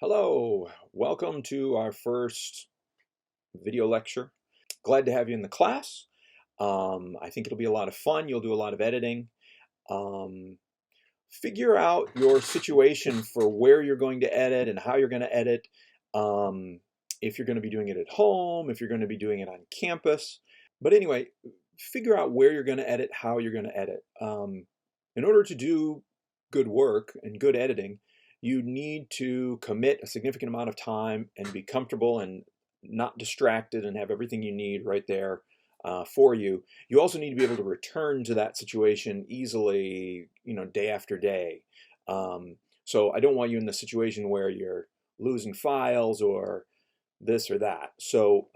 Hello, welcome to our first video lecture. Glad to have you in the class. I think it'll be a lot of fun. You'll do a lot of editing. Um, Figure out your situation for where you're going to edit and how you're going to edit. Um, if you're going to be doing it at home, if you're going to be doing it on campus. But anyway, figure out where you're going to edit, how you're going to edit. In order to do good work and good editing, you need to commit a significant amount of time and be comfortable and not distracted and have everything you need right there for you. You also need to be able to return to that situation easily, day after day. So I don't want you in the situation where you're losing files or this or that. So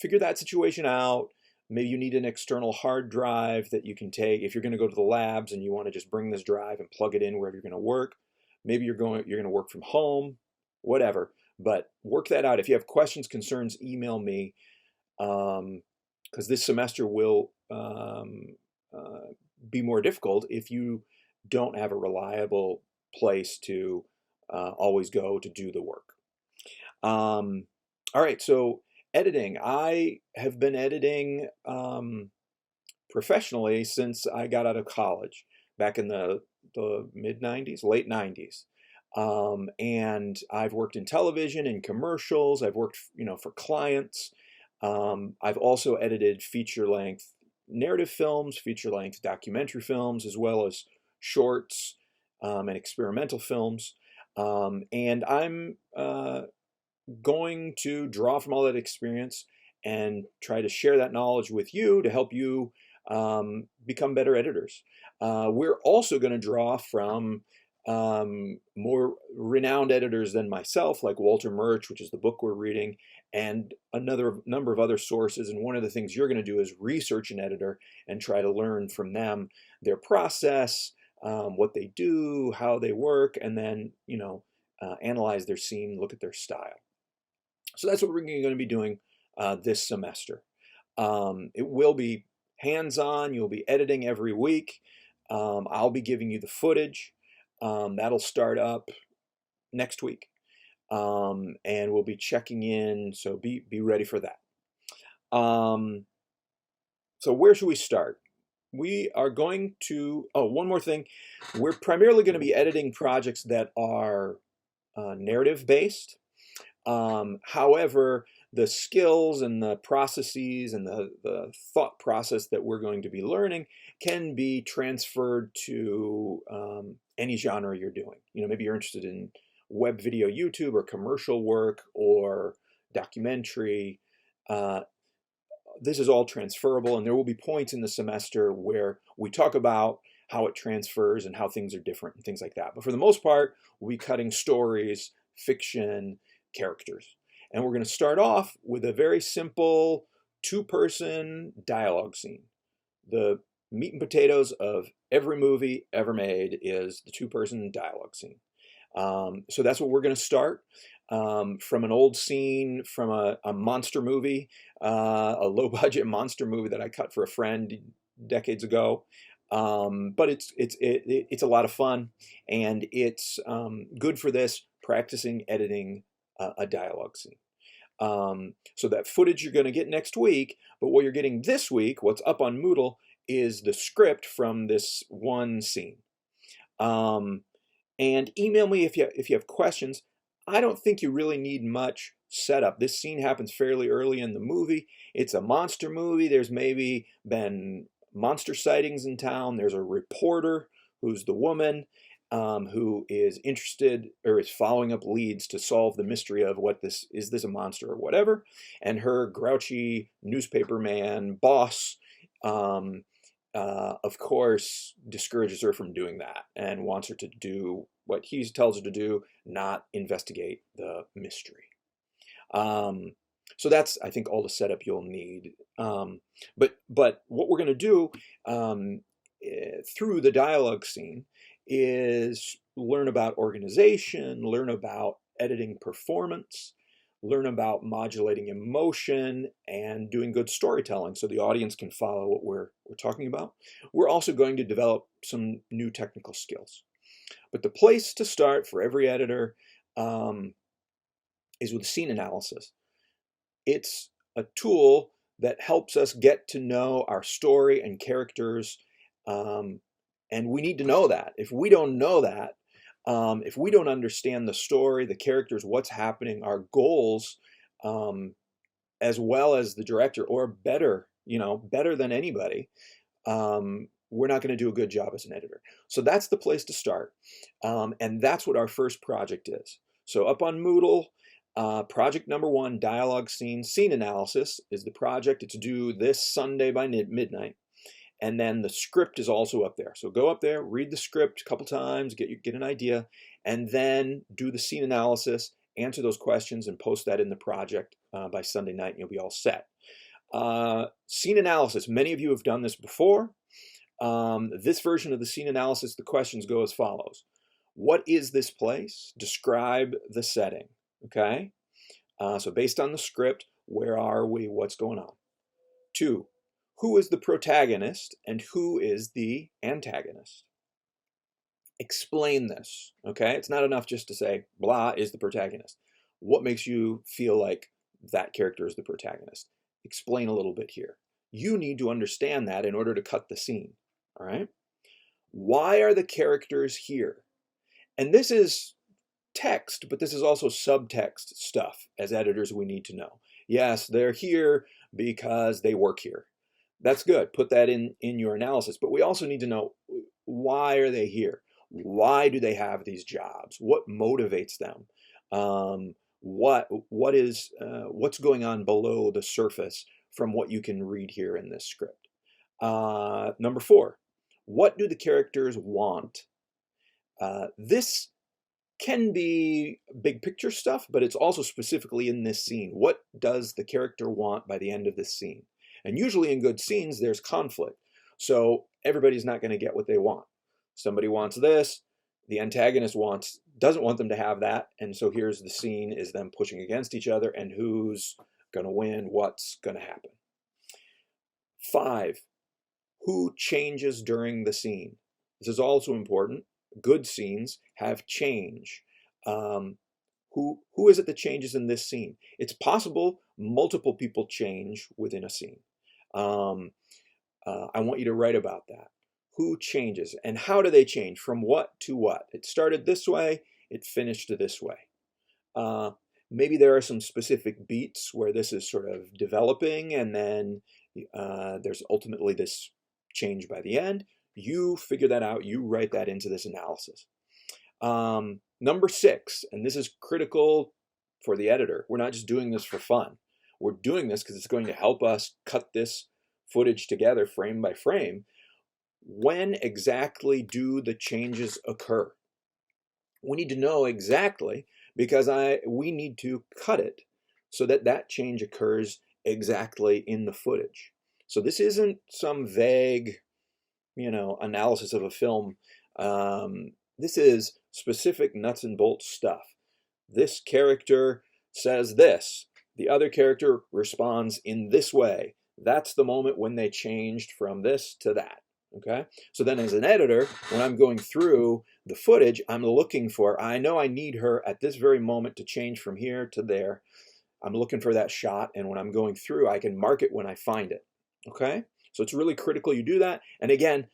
figure that situation out. Maybe you need an external hard drive that you can take if you're going to go to the labs and you want to just bring this drive and plug it in wherever you're going to work. Maybe you're going to work from home, whatever. But work that out. If you have questions, concerns, email me, because this semester will be more difficult if you don't have a reliable place to always go to do the work. All right, so editing. I have been editing professionally since I got out of college back in the mid 90s, late 90s. And I've worked in television and commercials. I've worked, for clients. I've also edited feature-length narrative films, feature-length documentary films, as well as shorts and experimental films. And I'm going to draw from all that experience and try to share that knowledge with you to help you become better editors. We're also going to draw from more renowned editors than myself, like Walter Murch, which is the book we're reading, and another number of other sources. And one of the things you're going to do is research an editor and try to learn from them their process, what they do, how they work, and then, analyze their scene, look at their style. So that's what we're going to be doing this semester. It will be hands-on. You'll be editing every week. I'll be giving you the footage. That'll start up next week. And we'll be checking in, so be ready for that. So where should we start? We are going to, one more thing. We're primarily going to be editing projects that are narrative-based. However, the skills and the processes and the thought process that we're going to be learning can be transferred to any genre you're doing. Maybe you're interested in web video, YouTube, or commercial work, or documentary. This is all transferable, and there will be points in the semester where we talk about how it transfers and how things are different and things like that. But for the most part, we'll be cutting stories, fiction, characters. And we're going to start off with a very simple two-person dialogue scene. The meat and potatoes of every movie ever made is the two-person dialogue scene. So that's what we're going to start from an old scene from a monster movie, a low-budget monster movie that I cut for a friend decades ago. But it's a lot of fun, and it's good for this practicing editing a dialogue scene. So that footage you're going to get next week, but what you're getting this week, what's up on Moodle, is the script from this one scene. And email me if you have questions. I don't think you really need much setup. This scene happens fairly early in the movie. It's a monster movie. There's maybe been monster sightings in town. There's a reporter who's the woman who is interested or is following up leads to solve the mystery of what is this a monster or whatever. And her grouchy newspaper man boss, of course, discourages her from doing that and wants her to do what he tells her to do, not investigate the mystery. So that's, I think, all the setup you'll need. But what we're going to do through the dialogue scene is learn about organization, learn about editing performance, learn about modulating emotion, and doing good storytelling so the audience can follow what we're talking about. We're also going to develop some new technical skills. But the place to start for every editor is with scene analysis. It's a tool that helps us get to know our story and characters, and we need to know that. If we don't know that, if we don't understand the story, the characters, what's happening, our goals, as well as the director, or better, better than anybody, we're not going to do a good job as an editor. So that's the place to start. And that's what our first project is. So up on Moodle, project number 1, dialogue scene analysis is the project. It's due this Sunday by midnight. And then the script is also up there. So go up there, read the script a couple times, get an idea, and then do the scene analysis, answer those questions, and post that in the project by Sunday night, and you'll be all set. Scene analysis, many of you have done this before. This version of the scene analysis, the questions go as follows. What is this place? Describe the setting. Okay? So based on the script, where are we? What's going on? 2, who is the protagonist and who is the antagonist? Explain this. Okay? It's not enough just to say, blah is the protagonist. What makes you feel like that character is the protagonist? Explain a little bit here. You need to understand that in order to cut the scene. All right? Why are the characters here? And this is text, but this is also subtext stuff. As editors, we need to know. Yes, they're here because they work here. That's good. Put that in your analysis. But we also need to know, why are they here? Why do they have these jobs? What motivates them? What's going on below the surface from what you can read here in this script? Number 4, what do the characters want? This can be big picture stuff, but it's also specifically in this scene. What does the character want by the end of this scene? And usually in good scenes, there's conflict. So everybody's not going to get what they want. Somebody wants this, the antagonist doesn't want them to have that, and so here's the scene is them pushing against each other, and who's going to win, what's going to happen. 5, who changes during the scene? This is also important. Good scenes have change. Who is it that changes in this scene? It's possible multiple people change within a scene. I want you to write about that. Who changes and how do they change? From what to what? It started this way, it finished this way. Maybe there are some specific beats where this is sort of developing, and then there's ultimately this change by the end. You figure that out, you write that into this analysis. Number 6, and this is critical for the editor. We're not just doing this for fun. We're doing this because it's going to help us cut this footage together frame by frame. When exactly do the changes occur? We need to know exactly, because we need to cut it so that that change occurs exactly in the footage. So this isn't some vague, analysis of a film. This is specific nuts and bolts stuff. This character says this. The other character responds in this way. That's the moment when they changed from this to that. Okay? So then as an editor, when I'm going through the footage, I'm looking for, I know I need her at this very moment to change from here to there. I'm looking for that shot, and when I'm going through, I can mark it when I find it. Okay? So it's really critical you do that. And again,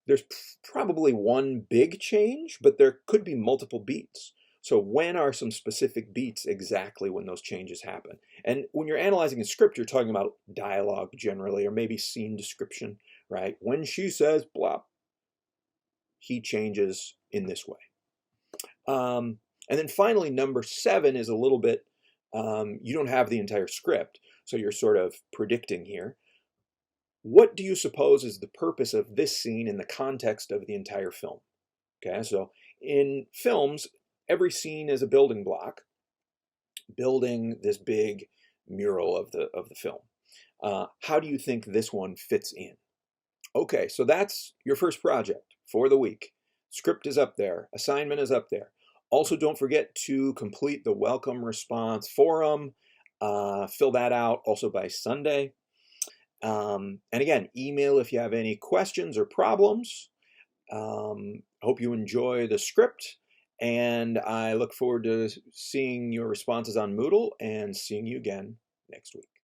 there's probably one big change, but there could be multiple beats. So when are some specific beats exactly when those changes happen? And when you're analyzing a script, you're talking about dialogue generally, or maybe scene description, right? When she says blah, he changes in this way. And then finally, number 7 is a little bit, you don't have the entire script, so you're sort of predicting here. What do you suppose is the purpose of this scene in the context of the entire film? Okay, so in films, every scene is a building block, building this big mural of the film. How do you think this one fits in? Okay, so that's your first project for the week. Script is up there, assignment is up there. Also, don't forget to complete the welcome response forum. Fill that out also by Sunday. And again, email if you have any questions or problems. Hope you enjoy the script, And I look forward to seeing your responses on Moodle and seeing you again next week.